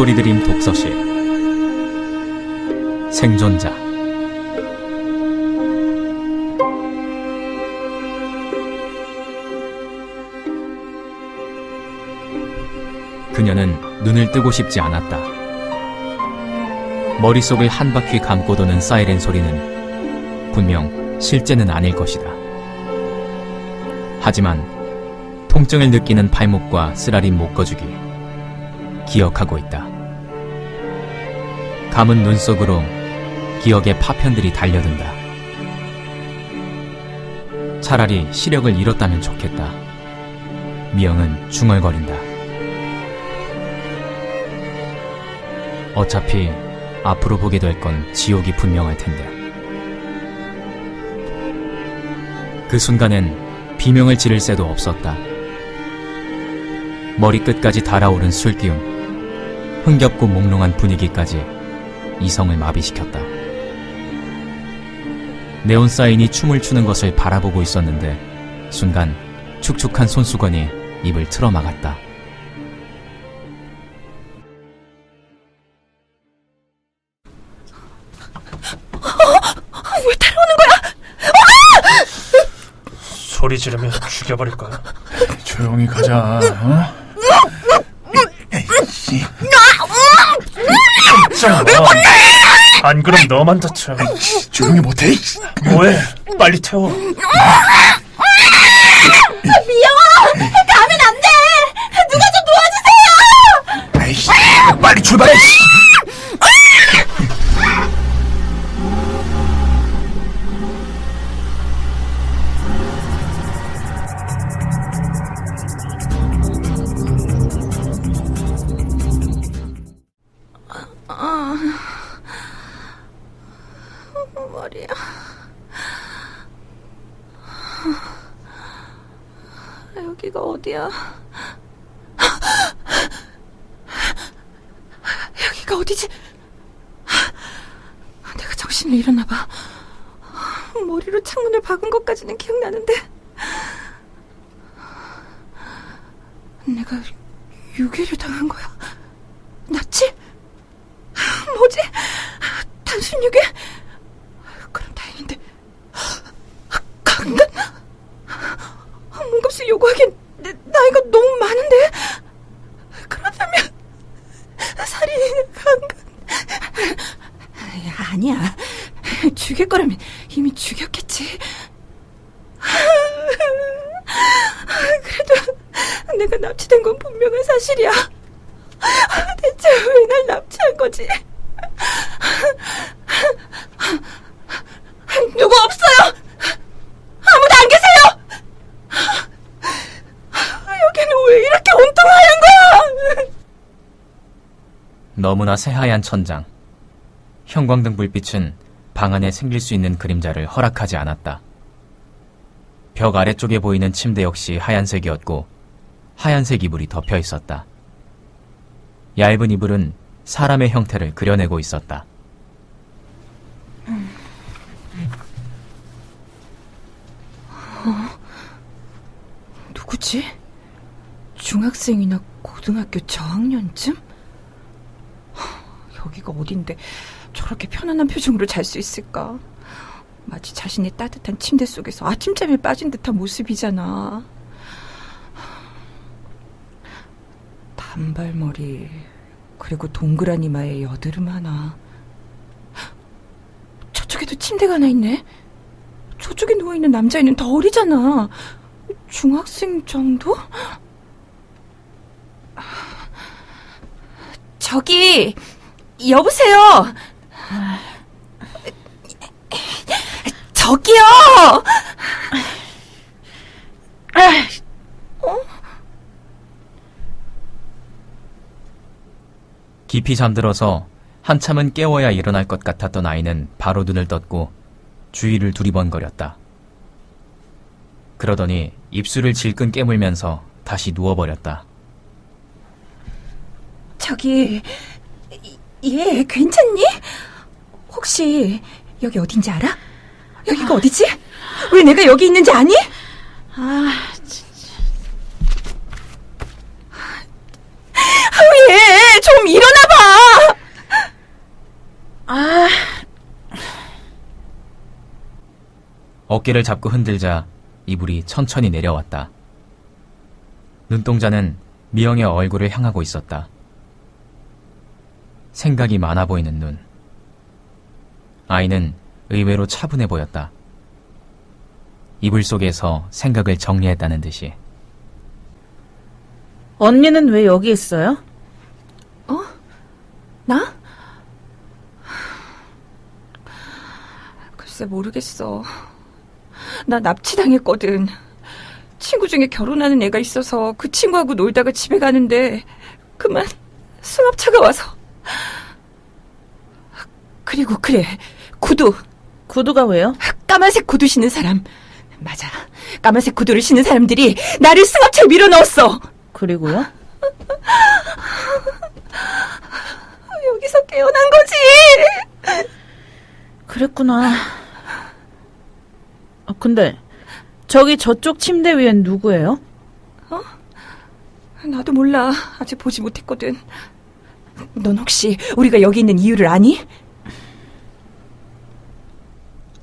소리드림 독서실 생존자. 그녀는 눈을 뜨고 싶지 않았다. 머릿속을 한 바퀴 감고 도는 사이렌 소리는 분명 실제는 아닐 것이다. 하지만 통증을 느끼는 발목과 쓰라린 목거죽이 기억하고 있다. 감은 눈 속으로 기억의 파편들이 달려든다. 차라리 시력을 잃었다면 좋겠다. 미영은 중얼거린다. 어차피 앞으로 보게 될 건 지옥이 분명할 텐데. 그 순간엔 비명을 지를 새도 없었다. 머리끝까지 달아오른 술기운, 흥겹고 몽롱한 분위기까지 이성을 마비시켰다. 네온 사인이 춤을 추는 것을 바라보고 있었는데 순간 축축한 손수건이 입을 틀어막았다. 왜 따라오는 거야? 소리 지르면 죽여버릴 거야. 조용히 가자. 안 그럼 너만 다쳐. 조용히 못해. 뭐해? 빨리 태워. 미영아! 가면 안 돼! 누가 좀 도와주세요! 아이씨, 빨리 출발해. 머리야. 여기가 어디야? 여기가 어디지? 내가 정신을 잃었나 봐. 머리로 창문을 박은 것까지는 기억나는데 내가 유괴를 당한 거야? 납치? 뭐지? 단순 유괴? 그럼 다행인데. 강간? 몸값을 요구하기엔 나이가 너무 많은데. 그렇다면 살인이나 강간. 아니야, 죽일 거라면 이미 죽였겠지. 그래도 내가 납치된 건 분명한 사실이야. 대체 왜 날 납치한 거지? 누구 없어요! 아무도 안 계세요! 여기는 왜 이렇게 온통 하얀 거야! 너무나 새하얀 천장. 형광등 불빛은 방 안에 생길 수 있는 그림자를 허락하지 않았다. 벽 아래쪽에 보이는 침대 역시 하얀색이었고 하얀색 이불이 덮여 있었다. 얇은 이불은 사람의 형태를 그려내고 있었다. 누구지? 중학생이나 고등학교 저학년쯤? 여기가 어딘데 저렇게 편안한 표정으로 잘 수 있을까? 마치 자신이 따뜻한 침대 속에서 아침잠에 빠진 듯한 모습이잖아. 단발머리, 그리고 동그란 이마에 여드름 하나. 저쪽에도 침대가 하나 있네. 저쪽에 누워있는 남자애는 더 어리잖아. 중학생 정도? 저기, 여보세요. 저기요. 깊이 잠들어서 한참은 깨워야 일어날 것 같았던 아이는 바로 눈을 떴고 주위를 두리번거렸다. 그러더니 입술을 질끈 깨물면서 다시 누워버렸다. 저기, 얘 괜찮니? 혹시 여기 어딘지 알아? 여기가 어디지? 왜 내가 여기 있는지 아니? 얘 좀 일어나봐! 어깨를 잡고 흔들자 이불이 천천히 내려왔다. 눈동자는 미영의 얼굴을 향하고 있었다. 생각이 많아 보이는 눈. 아이는 의외로 차분해 보였다. 이불 속에서 생각을 정리했다는 듯이. 언니는 왜 여기 있어요? 나? 글쎄 모르겠어. 나 납치당했거든. 친구 중에 결혼하는 애가 있어서 그 친구하고 놀다가 집에 가는데 그만 승합차가 와서. 그리고 그래, 구두. 구두가 왜요? 까만색 구두 신는 사람. 맞아. 까만색 구두를 신는 사람들이 나를 승합차에 밀어넣었어. 그리고요? 여기서 깨어난 거지. 그랬구나. 근데 저쪽 침대 위엔 누구예요? 나도 몰라. 아직 보지 못했거든. 넌 혹시 우리가 여기 있는 이유를 아니?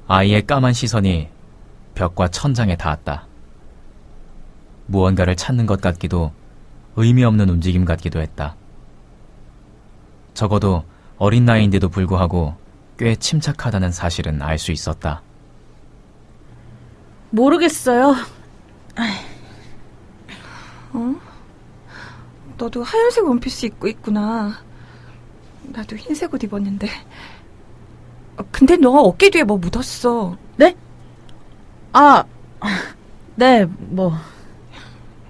아이의 까만 시선이 벽과 천장에 닿았다. 무언가를 찾는 것 같기도 의미 없는 움직임 같기도 했다. 적어도 어린 나이인데도 불구하고 꽤 침착하다는 사실은 알 수 있었다. 모르겠어요. 너도 하얀색 원피스 입고 있구나. 나도 흰색 옷 입었는데. 근데 너 어깨 뒤에 뭐 묻었어. 네? 네, 뭐.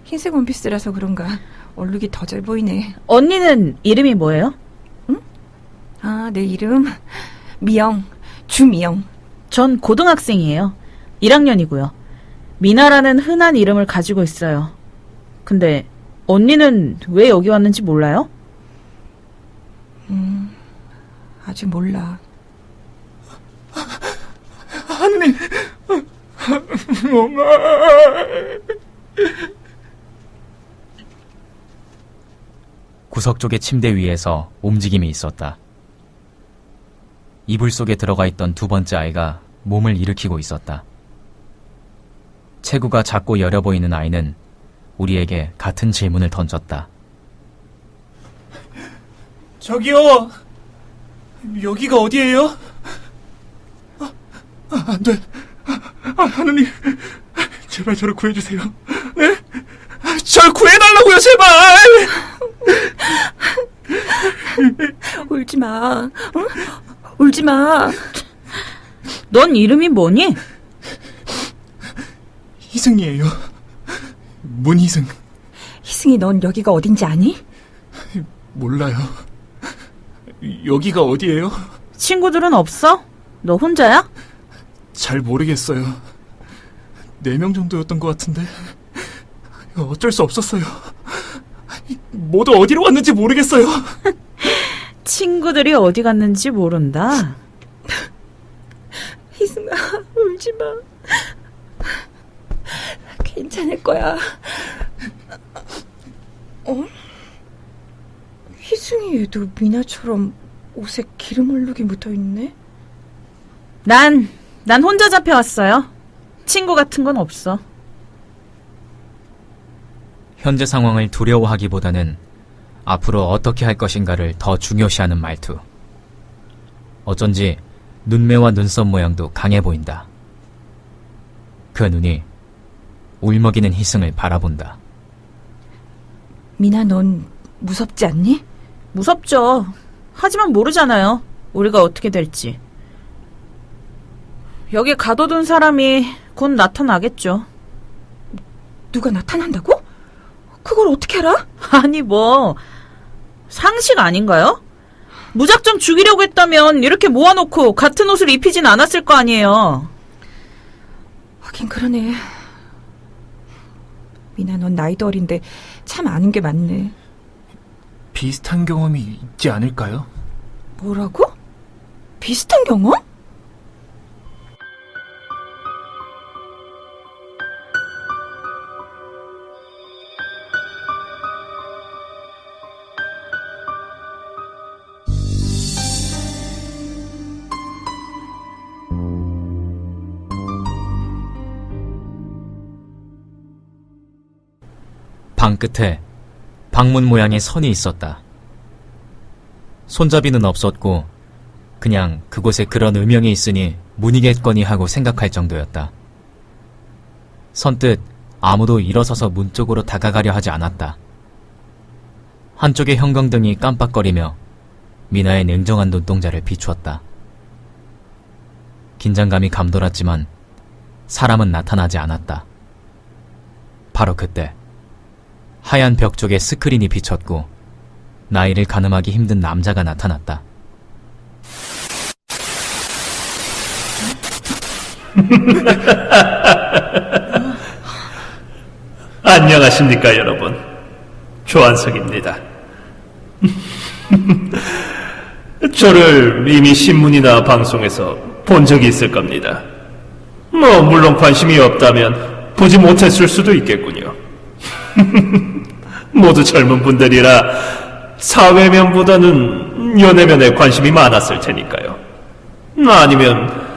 흰색 원피스라서 그런가 얼룩이 더 잘 보이네. 언니는 이름이 뭐예요? 아, 내 이름 미영, 주미영. 전 고등학생이에요. 1학년이고요. 미나라는 흔한 이름을 가지고 있어요. 근데 언니는 왜 여기 왔는지 몰라요? 아직 몰라. 하느님, 엄마. 구석 쪽의 침대 위에서 움직임이 있었다. 이불 속에 들어가 있던 두 번째 아이가 몸을 일으키고 있었다. 체구가 작고 여려 보이는 아이는 우리에게 같은 질문을 던졌다. 저기요. 여기가 어디예요? 안 돼. 하느님, 제발 저를 구해주세요. 네? 절 구해달라고요, 제발! 울지 마. 응? 울지 마. 넌 이름이 뭐니? 희승이에요. 문희승. 희승이 넌 여기가 어딘지 아니? 몰라요. 여기가 어디예요? 친구들은 없어? 너 혼자야? 잘 모르겠어요. 4명 정도였던 것 같은데 어쩔 수 없었어요. 모두 어디로 갔는지 모르겠어요. 친구들이 어디 갔는지 모른다. 희승아, 울지 마. 괜찮을 거야. 희승이 얘도 미나처럼 옷에 기름 얼룩이 묻어있네? 난 혼자 잡혀왔어요. 친구 같은 건 없어. 현재 상황을 두려워하기보다는 앞으로 어떻게 할 것인가를 더 중요시하는 말투. 어쩐지 눈매와 눈썹 모양도 강해 보인다. 그 눈이 울먹이는 희승을 바라본다. 미나, 넌 무섭지 않니? 무섭죠. 하지만 모르잖아요. 우리가 어떻게 될지. 여기 가둬둔 사람이 곧 나타나겠죠. 누가 나타난다고? 그걸 어떻게 알아? 아니 뭐 상식 아닌가요? 무작정 죽이려고 했다면 이렇게 모아놓고 같은 옷을 입히진 않았을 거 아니에요. 하긴 그러네. 미나, 넌 나이도 어린데 참 아는 게 많네. 비슷한 경험이 있지 않을까요? 뭐라고? 비슷한 경험? 방 끝에 방문 모양의 선이 있었다. 손잡이는 없었고 그냥 그곳에 그런 음영이 있으니 문이겠거니 하고 생각할 정도였다. 선뜻 아무도 일어서서 문 쪽으로 다가가려 하지 않았다. 한쪽의 형광등이 깜빡거리며 미나의 냉정한 눈동자를 비추었다. 긴장감이 감돌았지만 사람은 나타나지 않았다. 바로 그때 하얀 벽 쪽에 스크린이 비쳤고 나이를 가늠하기 힘든 남자가 나타났다. 안녕하십니까, 여러분. 조한석입니다. 저를 이미 신문이나 방송에서 본 적이 있을 겁니다. 물론 관심이 없다면 보지 못했을 수도 있겠군요. 모두 젊은 분들이라 사회면보다는 연애면에 관심이 많았을 테니까요. 아니면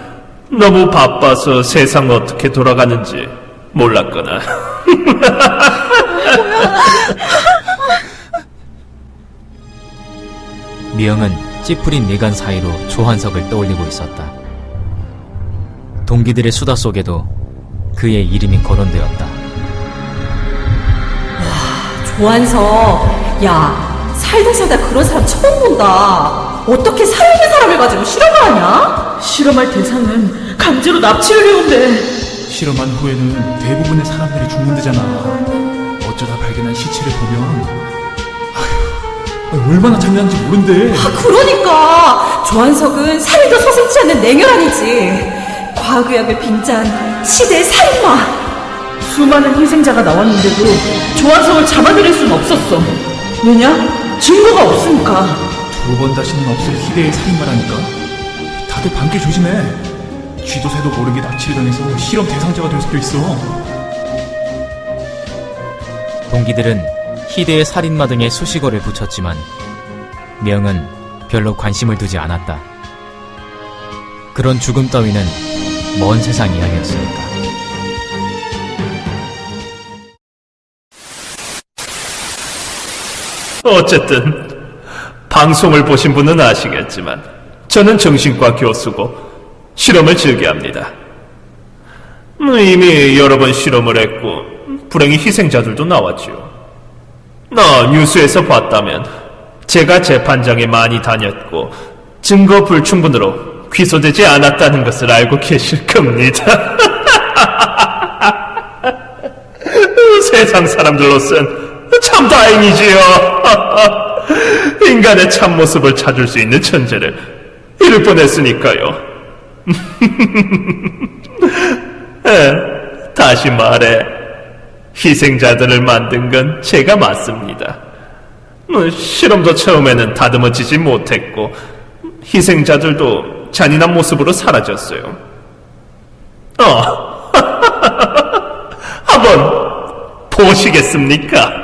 너무 바빠서 세상 어떻게 돌아가는지 몰랐거나. 미영은 찌푸린 미간 사이로 조한석을 떠올리고 있었다. 동기들의 수다 속에도 그의 이름이 거론되었다. 조한석, 야, 살다 그런 사람 처음 본다. 어떻게 살아있는 사람을 가지고 실험을 하냐? 실험할 대상은 강제로 납치를 해온대. 실험한 후에는 대부분의 사람들이 죽는데잖아. 어쩌다 발견한 시체를 보면 얼마나 잔인한지 모른대. 그러니까 조한석은 살인도 서슴지 않는 냉혈한이지. 과학의학을 빙자한 시대의 살인마. 수많은 희생자가 나왔는데도 조한석을 잡아들일 순 없었어. 왜냐? 증거가 없으니까. 두 번 다시는 없을 희대의 살인마라니까. 다들 밤길 조심해. 쥐도 새도 모르게 납치를 당해서 실험 대상자가 될 수도 있어. 동기들은 희대의 살인마 등의 수식어를 붙였지만 미영은 별로 관심을 두지 않았다. 그런 죽음 따위는 먼 세상 이야기였으니까. 어쨌든 방송을 보신 분은 아시겠지만 저는 정신과 교수고 실험을 즐겨합니다. 이미 여러 번 실험을 했고 불행히 희생자들도 나왔죠. 뉴스에서 봤다면 제가 재판장에 많이 다녔고 증거 불충분으로 기소되지 않았다는 것을 알고 계실 겁니다. 세상 사람들로선 참 다행이지요. 인간의 참모습을 찾을 수 있는 천재를 잃을 뻔했으니까요. 다시 말해 희생자들을 만든 건 제가 맞습니다. 실험도 처음에는 다듬어지지 못했고 희생자들도 잔인한 모습으로 사라졌어요. 한번 보시겠습니까?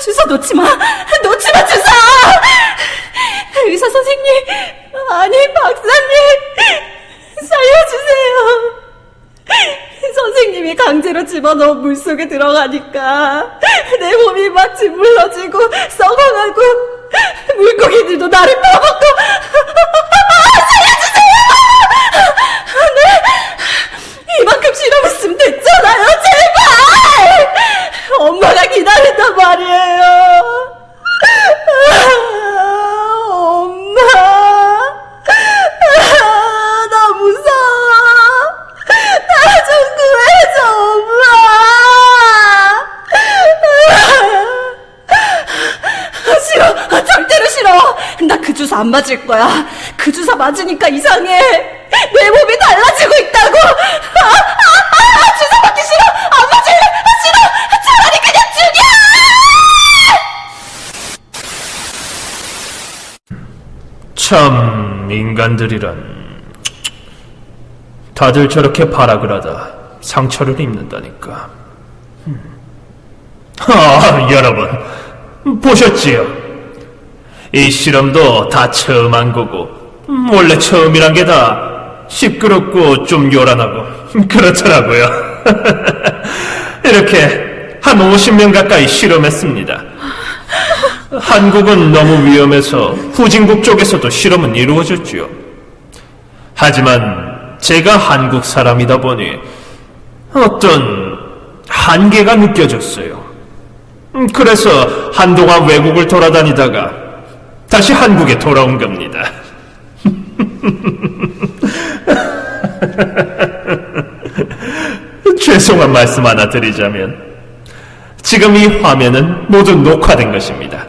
주사 놓지마 주사. 의사 선생님, 아니 박사님, 살려주세요. 선생님이 강제로 집어넣어 물속에 들어가니까 내 몸이 막 짓물러지고 썩어가고 물고기들도 나를 퍼먹고. 살려주세요. 네, 이만큼 실험했으면 됐잖아요. 제발. 엄마가 기다린단 말이에요. 엄마. 나 무서워. 나 좀 구해줘, 엄마. 싫어. 절대로 싫어. 나 그 주사 안 맞을 거야. 그 주사 맞으니까 이상해. 내 몸이 달라지고 있다고. 주사 맞기 싫어. 안 맞을래. 싫어. 차라리 그냥 죽여. 참 인간들이란 다들 저렇게 발악을 하다 상처를 입는다니까. 여러분 보셨지요? 이 실험도 다 처음 한 거고 원래 처음이란 게 다 시끄럽고 좀 요란하고 그렇더라고요. 이렇게 한 50명 가까이 실험했습니다. 한국은 너무 위험해서 후진국 쪽에서도 실험은 이루어졌지요. 하지만 제가 한국 사람이다 보니 어떤 한계가 느껴졌어요. 그래서 한동안 외국을 돌아다니다가 다시 한국에 돌아온 겁니다. 죄송한 말씀 하나 드리자면 지금 이 화면은 모두 녹화된 것입니다.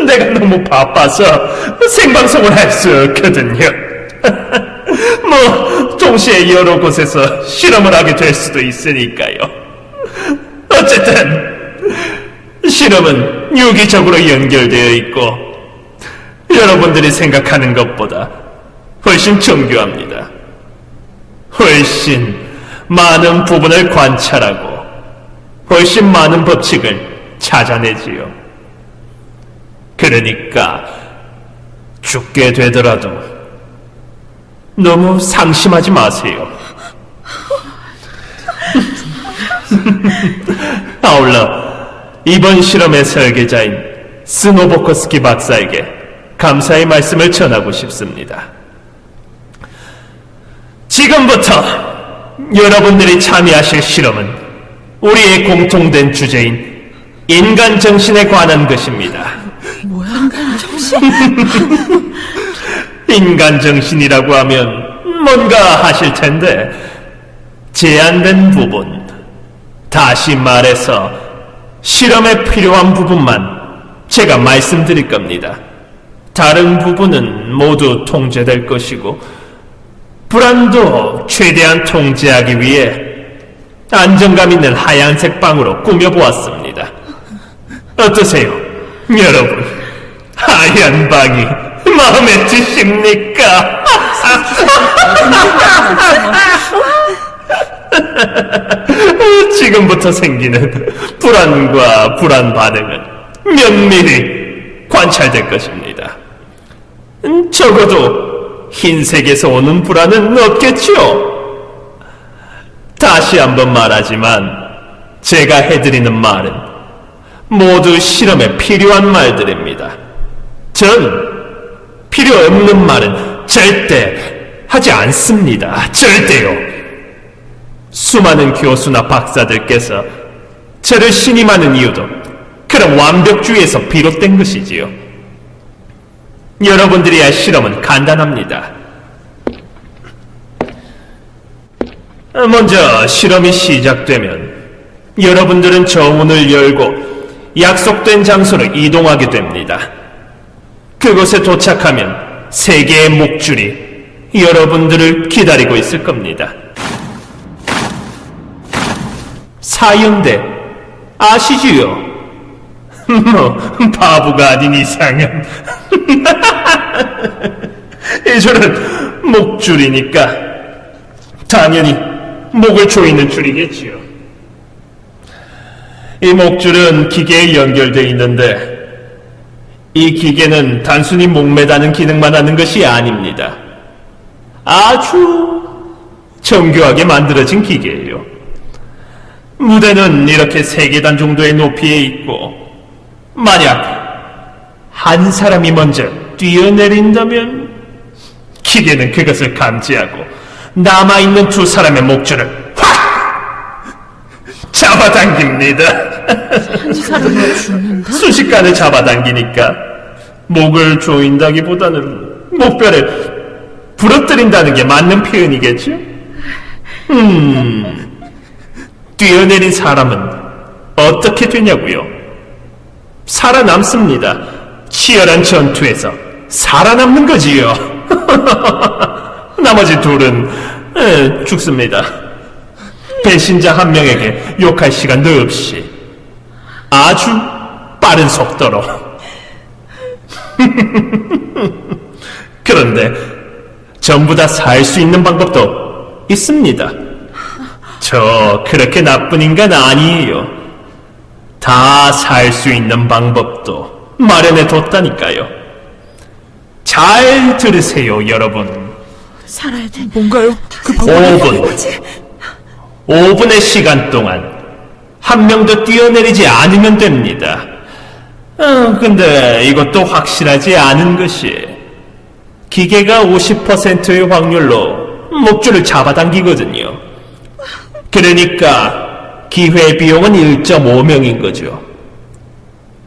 내가 너무 바빠서 생방송을 할 수 없거든요. 뭐 동시에 여러 곳에서 실험을 하게 될 수도 있으니까요. 어쨌든 실험은 유기적으로 연결되어 있고 여러분들이 생각하는 것보다 훨씬 정교합니다. 훨씬 많은 부분을 관찰하고 훨씬 많은 법칙을 찾아내지요. 그러니까 죽게 되더라도 너무 상심하지 마세요. 아울러 이번 실험의 설계자인 스노보코스키 박사에게 감사의 말씀을 전하고 싶습니다. 지금부터 여러분들이 참여하실 실험은 우리의 공통된 주제인 인간 정신에 관한 것입니다. 뭐야? 정신? 인간 정신이라고 하면 뭔가 하실 텐데 제한된 부분, 다시 말해서 실험에 필요한 부분만 제가 말씀드릴 겁니다. 다른 부분은 모두 통제될 것이고 불안도 최대한 통제하기 위해 안정감 있는 하얀색 방으로 꾸며보았습니다. 어떠세요, 여러분? 하얀 방이 마음에 드십니까? 지금부터 생기는 불안과 불안 반응은 면밀히 관찰될 것입니다. 적어도 흰색에서 오는 불안은 없겠죠? 다시 한번 말하지만 제가 해드리는 말은 모두 실험에 필요한 말들입니다. 전 필요 없는 말은 절대 하지 않습니다. 절대요. 수많은 교수나 박사들께서 저를 신임하는 이유도 그런 완벽주의에서 비롯된 것이지요. 여러분들이 할 실험은 간단합니다. 먼저 실험이 시작되면 여러분들은 저 문을 열고 약속된 장소로 이동하게 됩니다. 그곳에 도착하면 3개의 목줄이 여러분들을 기다리고 있을 겁니다. 사형대 아시지요? 뭐 바보가 아닌 이상은 이 줄은 목줄이니까 당연히 목을 조이는 줄이겠지요. 이 목줄은 기계에 연결되어 있는데 이 기계는 단순히 목매다는 기능만 하는 것이 아닙니다. 아주 정교하게 만들어진 기계예요. 무대는 이렇게 3계단 정도의 높이에 있고 만약 한 사람이 먼저 뛰어내린다면 기계는 그것을 감지하고 남아있는 2사람의 목줄을 확 잡아당깁니다. 한 사람이 죽는다? 순식간에 잡아당기니까 목을 조인다기보다는 목뼈를 부러뜨린다는 게 맞는 표현이겠죠? 뛰어내린 사람은 어떻게 되냐고요? 살아남습니다. 치열한 전투에서 살아남는 거지요. 나머지 2은 죽습니다. 배신자 1명에게 욕할 시간도 없이 아주 빠른 속도로. 그런데 전부 다 살 수 있는 방법도 있습니다. 저 그렇게 나쁜 인간 아니에요. 다 살 수 있는 방법도 마련해 뒀다니까요. 잘 들으세요, 여러분. 살아야 돼. 뭔가요? 그 방법 5분. 5분의 시간 동안 한 명도 뛰어내리지 않으면 됩니다. 근데 이것도 확실하지 않은 것이 기계가 50%의 확률로 목줄을 잡아당기거든요. 그러니까 기회 비용은 1.5명인 거죠.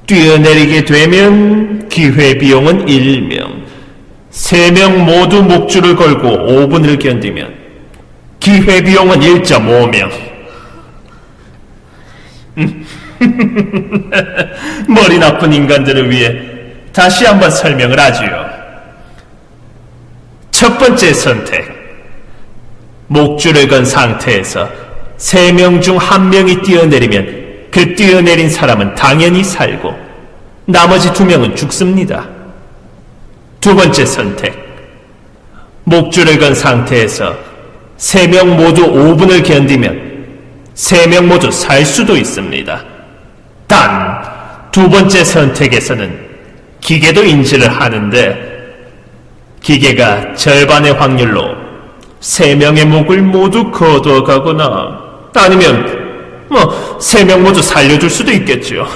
뛰어내리게 되면 기회 비용은 1명. 3명 모두 목줄을 걸고 5분을 견디면 기회 비용은 1.5명. 머리 나쁜 인간들을 위해 다시 한번 설명을 하지요. 첫 번째 선택. 목줄을 건 상태에서 3명 중 1명이 뛰어내리면 그 뛰어내린 사람은 당연히 살고 나머지 2명은 죽습니다. 두 번째 선택. 목줄을 건 상태에서 3명 모두 5분을 견디면 3명 모두 살 수도 있습니다. 단, 두 번째 선택에서는 기계도 인지를 하는데 기계가 절반의 확률로 3명의 목을 모두 거둬가거나 아니면 3명 모두 살려줄 수도 있겠죠.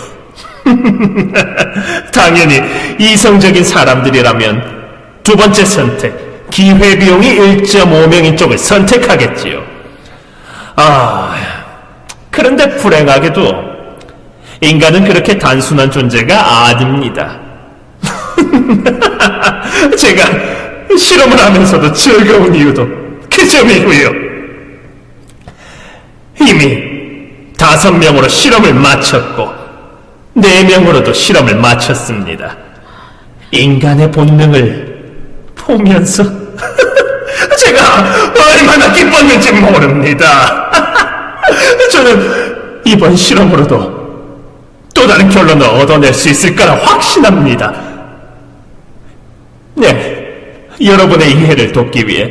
당연히 이성적인 사람들이라면 두 번째 선택, 기회비용이 1.5명인 쪽을 선택하겠지요. 그런데 불행하게도 인간은 그렇게 단순한 존재가 아닙니다. 제가 실험을 하면서도 즐거운 이유도 그 점이고요. 이미 5명으로 실험을 마쳤고 4명으로도 실험을 마쳤습니다. 인간의 본능을 보면서 제가 얼마나 기뻤는지 모릅니다. 저는 이번 실험으로도 또 다른 결론을 얻어낼 수 있을 거라 확신합니다. 네, 여러분의 이해를 돕기 위해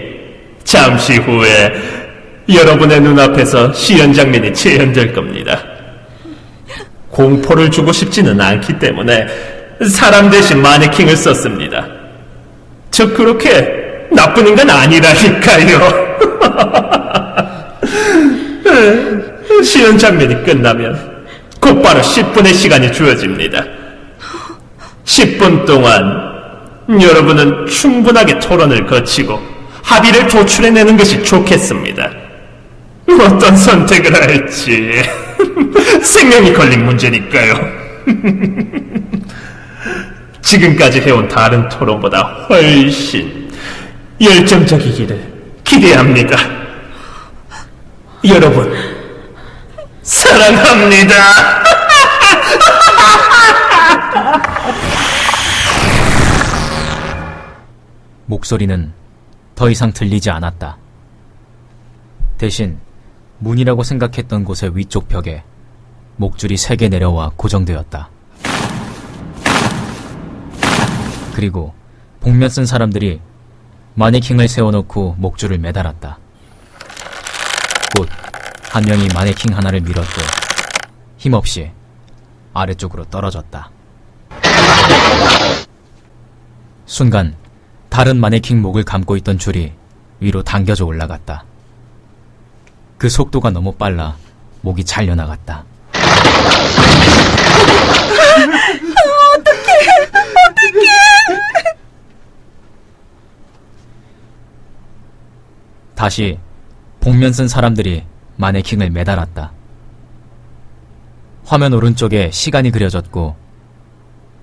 잠시 후에 여러분의 눈앞에서 시연 장면이 재현될 겁니다. 공포를 주고 싶지는 않기 때문에 사람 대신 마네킹을 썼습니다. 저 그렇게 나쁜 인간 아니라니까요. 시연 장면이 끝나면 곧바로 10분의 시간이 주어집니다. 10분 동안 여러분은 충분하게 토론을 거치고 합의를 도출해내는 것이 좋겠습니다. 어떤 선택을 할지 생명이 걸린 문제니까요. 지금까지 해온 다른 토론보다 훨씬 열정적이기를 기대합니다. 여러분 사랑합니다. 목소리는 더 이상 들리지 않았다. 대신 문이라고 생각했던 곳의 위쪽 벽에 목줄이 3개 내려와 고정되었다. 그리고 복면 쓴 사람들이 마네킹을 세워놓고 목줄을 매달았다. 곧 한 명이 마네킹 하나를 밀었고 힘없이 아래쪽으로 떨어졌다. 순간 다른 마네킹 목을 감고 있던 줄이 위로 당겨져 올라갔다. 그 속도가 너무 빨라 목이 잘려나갔다. 어떡해! 다시 복면 쓴 사람들이 마네킹을 매달았다. 화면 오른쪽에 시간이 그려졌고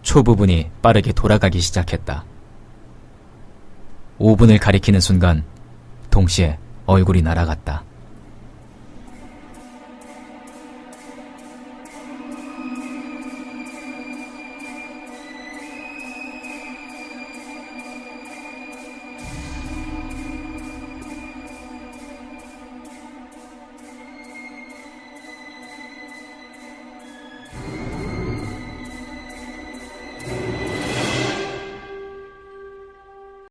초 부분이 빠르게 돌아가기 시작했다. 5분을 가리키는 순간 동시에 얼굴이 날아갔다.